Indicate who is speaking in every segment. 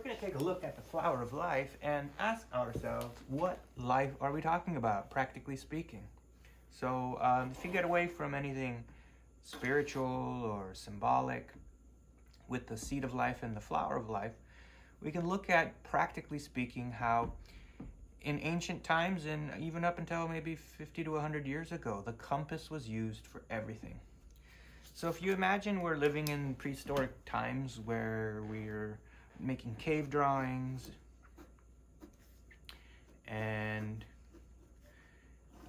Speaker 1: we're going to take a look at the flower of life and ask ourselves, what life are we talking about, practically speaking? So if you get away from anything spiritual or symbolic with the seed of life and the flower of life, we can look at, practically speaking, how in ancient times and even up until maybe 50 to 100 years ago, the compass was used for everything. So if you imagine we're living in prehistoric times where we're making cave drawings and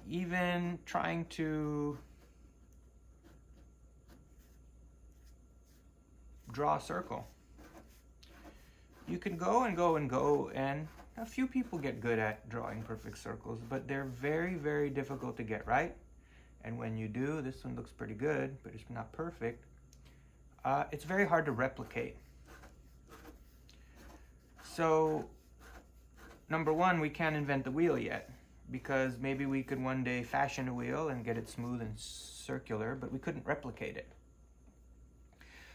Speaker 1: even trying to draw a circle. You can go and go and go, and a few people get good at drawing perfect circles, but they're very, very difficult to get right. And when you do, this one looks pretty good, but it's not perfect. It's very hard to replicate. So, number one, we can't invent the wheel yet, because maybe we could one day fashion a wheel and get it smooth and circular, but we couldn't replicate it.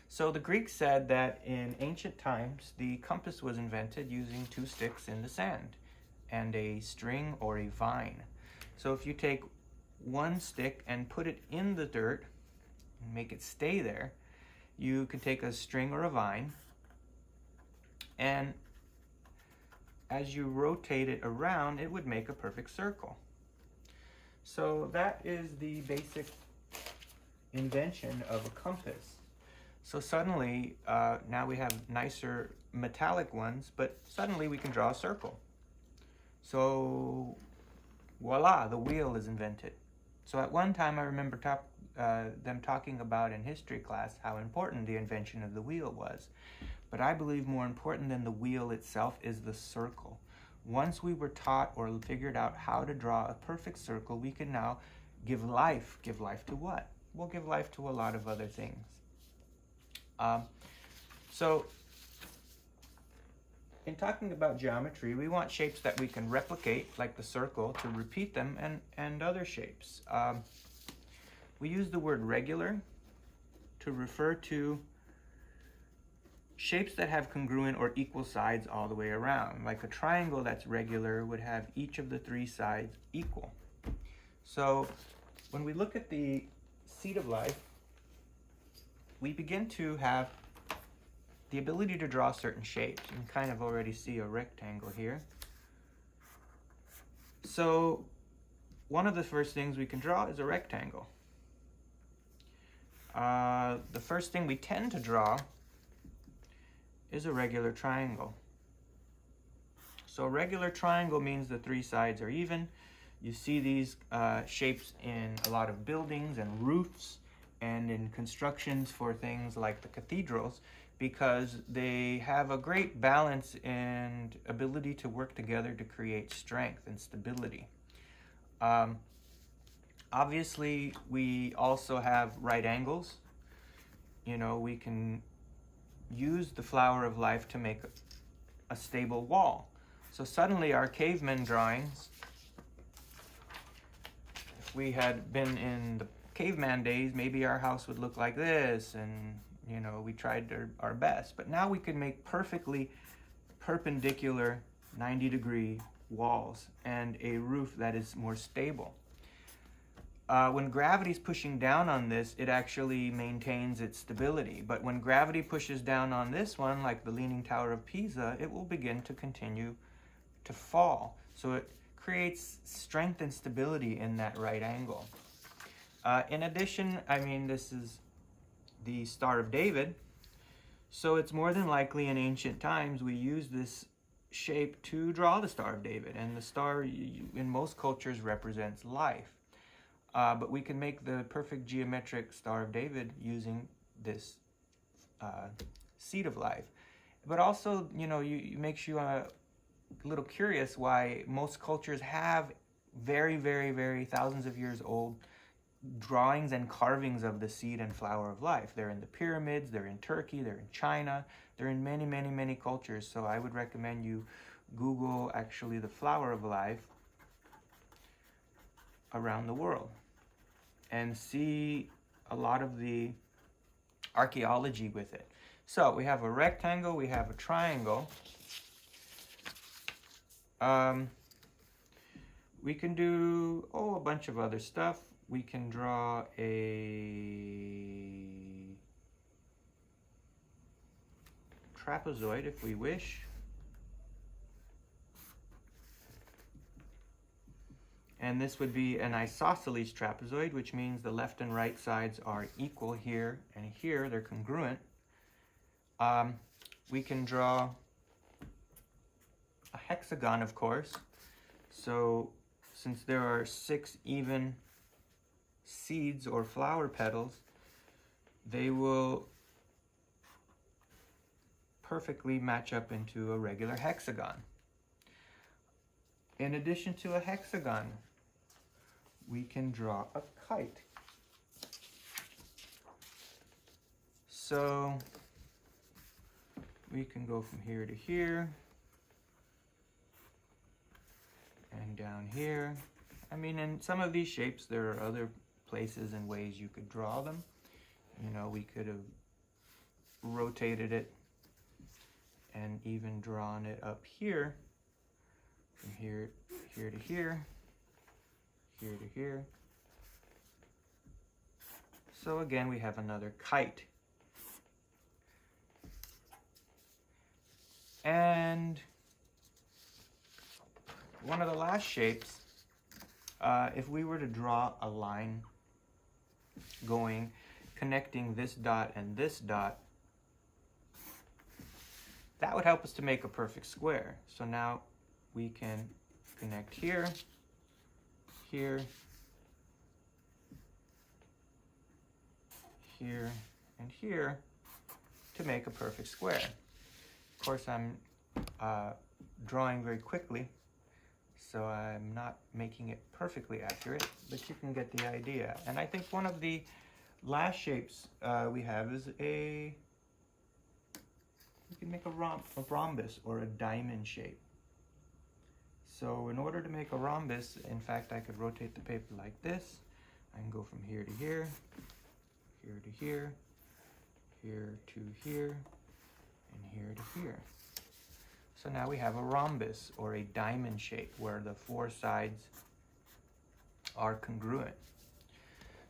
Speaker 1: So the Greeks said that in ancient times, the compass was invented using two sticks in the sand and a string or a vine. So if you take one stick and put it in the dirt and make it stay there, you can take a string or a vine, and as you rotate it around, it would make a perfect circle. So that is the basic invention of a compass. So suddenly, now we have nicer metallic ones, but suddenly we can draw a circle. So voila, the wheel is invented. So at one time I remember them talking about in history class how important the invention of the wheel was. But I believe more important than the wheel itself is the circle. Once we were taught or figured out how to draw a perfect circle, we can now give life. Give life to what? We'll give life to a lot of other things. So in talking about geometry, we want shapes that we can replicate, like the circle, to repeat them, and other shapes. We use the word regular to refer to shapes that have congruent or equal sides all the way around. Like a triangle that's regular would have each of the three sides equal. So when we look at the seed of life, we begin to have the ability to draw certain shapes. You can kind of already see a rectangle here. So one of the first things we can draw is a rectangle. The first thing we tend to draw is a regular triangle. So a regular triangle means the three sides are even. You see these shapes in a lot of buildings and roofs and in constructions for things like the cathedrals, because they have a great balance and ability to work together to create strength and stability. Obviously, we also have right angles. You know, we can use the flower of life to make a stable wall. So suddenly our caveman drawings, if we had been in the caveman days, maybe our house would look like this, and you know, we tried our best. But now we can make perfectly perpendicular 90-degree walls and a roof that is more stable. When gravity's pushing down on this, it actually maintains its stability. But when gravity pushes down on this one, like the Leaning Tower of Pisa, it will begin to continue to fall. So it creates strength and stability in that right angle. In addition, I mean, this is the Star of David. So it's more than likely in ancient times we used this shape to draw the Star of David. And the star in most cultures represents life. But we can make the perfect geometric Star of David using this seed of life. But also, you know, it makes you a little curious why most cultures have very, very, very thousands of years old drawings and carvings of the seed and flower of life. They're in the pyramids, they're in Turkey, they're in China, they're in many, many, many cultures. So I would recommend you Google actually the flower of life around the world and see a lot of the archaeology with it. So we have a rectangle, we have a triangle. We can do, a bunch of other stuff. We can draw a trapezoid if we wish. And this would be an isosceles trapezoid, which means the left and right sides are equal here and here. They're congruent. We can draw a hexagon, of course. So since there are 6 even seeds or flower petals, they will perfectly match up into a regular hexagon. In addition to a hexagon, we can draw a kite. So we can go from here to here and down here. I mean, in some of these shapes, there are other places and ways you could draw them. You know, we could have rotated it and even drawn it up here, from here to here, here to here. So again, we have another kite. And one of the last shapes, if we were to draw a line connecting this dot and this dot, that would help us to make a perfect square. So now we can connect here, here, here, and here to make a perfect square. Of course, I'm drawing very quickly, so I'm not making it perfectly accurate, but you can get the idea. And I think one of the last shapes we have is we can make a rhombus or a diamond shape. So in order to make a rhombus, in fact, I could rotate the paper like this. I can go from here to here, here to here, here to here, and here to here. So now we have a rhombus or a diamond shape where the 4 sides are congruent.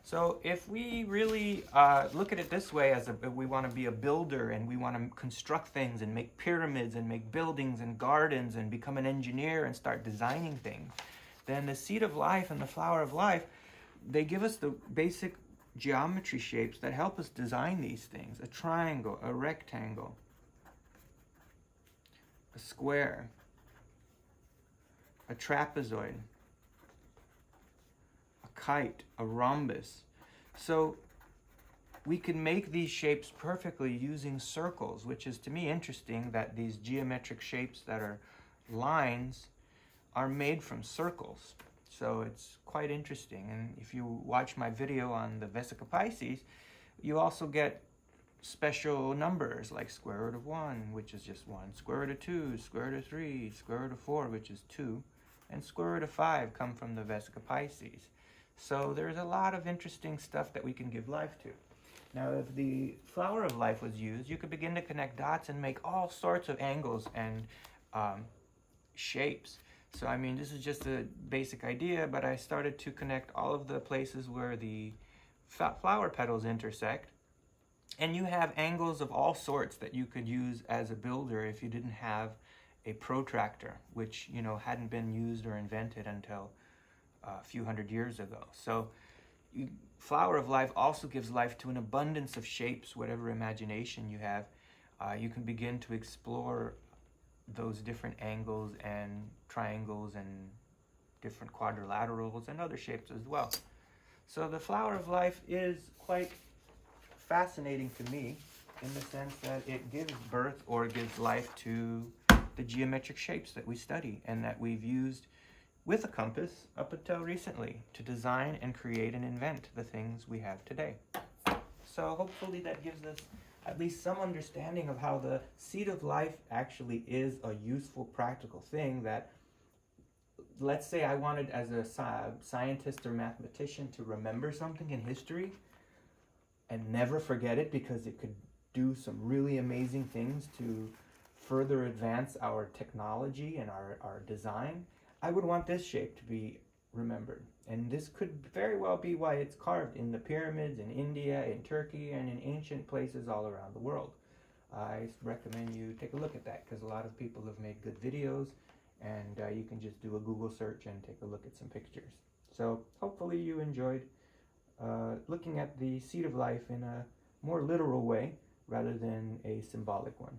Speaker 1: So if we really look at it this way, as we want to be a builder and we want to construct things and make pyramids and make buildings and gardens and become an engineer and start designing things, then the seed of life and the flower of life, they give us the basic geometry shapes that help us design these things. A triangle, a rectangle, a square, a trapezoid, a kite, a rhombus. So we can make these shapes perfectly using circles, which is to me interesting that these geometric shapes that are lines are made from circles. So it's quite interesting. And if you watch my video on the Vesica Pisces, you also get special numbers like square root of 1, which is just 1, square root of 2, square root of 3, square root of 4, which is 2, and square root of 5 come from the Vesica Pisces. So there's a lot of interesting stuff that we can give life to. Now, if the flower of life was used, you could begin to connect dots and make all sorts of angles and shapes. So, I mean, this is just a basic idea, but I started to connect all of the places where the flower petals intersect. And you have angles of all sorts that you could use as a builder if you didn't have a protractor, which, you know, hadn't been used or invented until a few hundred years ago. So flower of life also gives life to an abundance of shapes. Whatever imagination you have, you can begin to explore those different angles and triangles and different quadrilaterals and other shapes as well. So the flower of life is quite fascinating to me in the sense that it gives birth or gives life to the geometric shapes that we study and that we've used with a compass up until recently to design and create and invent the things we have today. So hopefully that gives us at least some understanding of how the seed of life actually is a useful, practical thing that, let's say I wanted as a scientist or mathematician to remember something in history and never forget it because it could do some really amazing things to further advance our technology and our design, I would want this shape to be remembered. And this could very well be why it's carved in the pyramids in India, in Turkey, and in ancient places all around the world. I recommend you take a look at that because a lot of people have made good videos, and you can just do a Google search and take a look at some pictures. So hopefully you enjoyed looking at the seed of life in a more literal way rather than a symbolic one.